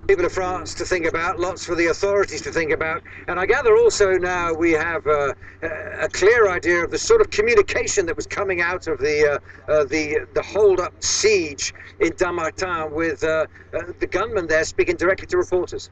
People of France to think about, lots for the authorities to think about, and I gather also now we have a clear idea of the sort of communication that was coming out of the hold-up siege in Dammartin with the gunman there speaking directly to reporters.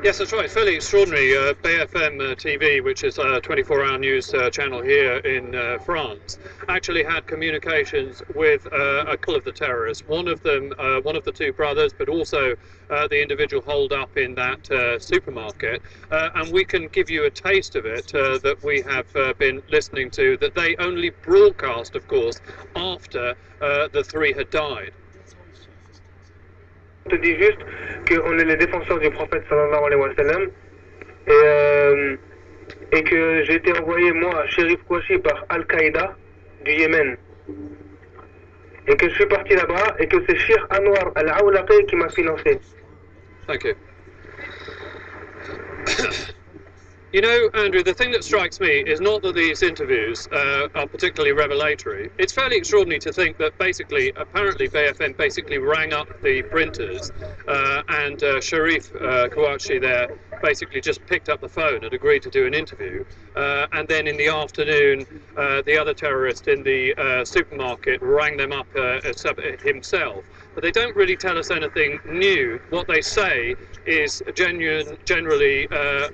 Yes, that's right. Fairly extraordinary. BFM TV, which is a 24-hour news channel here in France, actually had communications with a couple of the terrorists. One of them, one of the two brothers, but also the individual holed up in that supermarket. And we can give you a taste of it that we have been listening to, that they only broadcast, of course, after the three had died. Je te dis juste qu'on est les défenseurs du prophète sallallahu alayhi wa sallam et que j'ai été envoyé moi à Sherif Kouachi par Al-Qaïda du Yémen et que je suis parti là-bas et que c'est Sheikh Anwar Al-Awlaqi qui m'a financé. Thank you. You know, Andrew, the thing that strikes me is not that these interviews are particularly revelatory. It's fairly extraordinary to think that basically, apparently BFM basically rang up the printers and Sherif Kouachi there basically just picked up the phone and agreed to do an interview. And then in the afternoon, the other terrorist in the supermarket rang them up himself. But they don't really tell us anything new. What they say is generally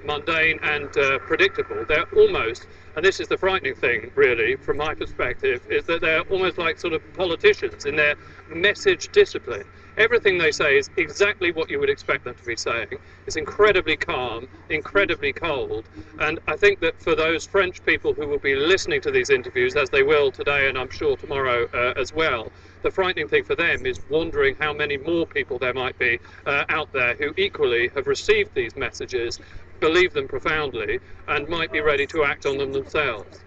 mundane and predictable. They're almost, and this is the frightening thing really from my perspective, is that they're almost like sort of politicians in their message discipline. Everything they say is exactly what you would expect them to be saying. It's incredibly calm, incredibly cold, and I think that for those French people who will be listening to these interviews, as they will today and I'm sure tomorrow as well, the frightening thing for them is wondering how many more people there might be out there who equally have received these messages, believe them profoundly, and might be ready to act on them themselves.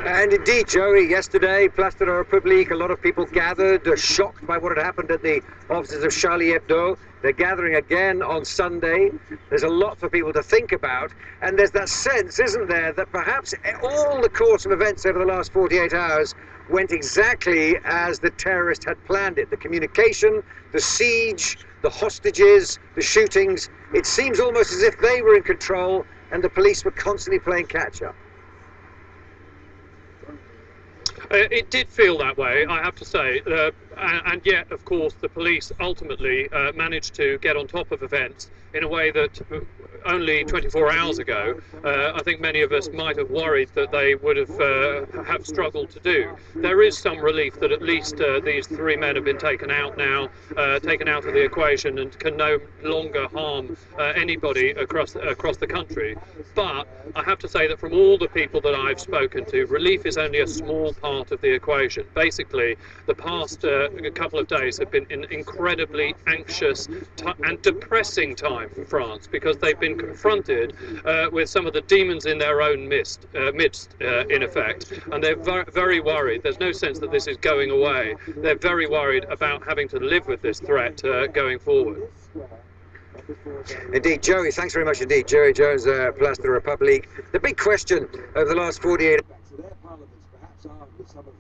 And indeed, Joey, yesterday, Place de la République, a lot of people gathered, shocked by what had happened at the offices of Charlie Hebdo. They're gathering again on Sunday. There's a lot for people to think about. And there's that sense, isn't there, that perhaps all the course of events over the last 48 hours went exactly as the terrorist had planned it. The communication, the siege, the hostages, the shootings. It seems almost as if they were in control and the police were constantly playing catch-up. It did feel that way, I have to say, and yet, of course, the police ultimately managed to get on top of events in a way that only 24 hours ago, I think many of us might have worried that they would have struggled to do. There is some relief that at least these three men have been taken out now, taken out of the equation, and can no longer harm anybody across the country. But I have to say that from all the people that I've spoken to, relief is only a small part of the equation. Basically, the past couple of days have been an incredibly anxious and depressing time for France, because they've been confronted with some of the demons in their own midst, in effect, and they're very worried. There's no sense that this is going away. They're very worried about having to live with this threat going forward. Indeed, Joey, thanks very much indeed. Joey Jones, Place de la République. The big question over the last 48 to their parliaments, perhaps armed with some of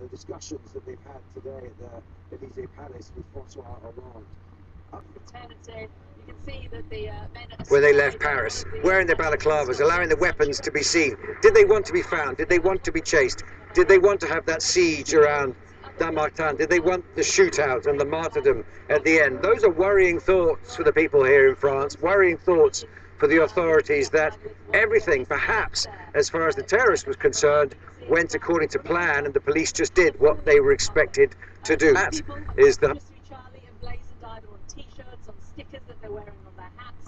the discussions that they've had today at the Élysée Palace with François Hollande. You can see that the men where they left Paris, wearing their balaclavas, allowing the weapons to be seen. Did they want to be found? Did they want to be chased? Did they want to have that siege around Dammartin? Did they want the shootout and the martyrdom at the end? Those are worrying thoughts for the people here in France, worrying thoughts for the authorities that everything, perhaps, as far as the terrorist was concerned, went according to plan and the police just did what they were expected to do. That is the Charlie emblazoned either on t-shirts, on stickers that they're wearing on their hats,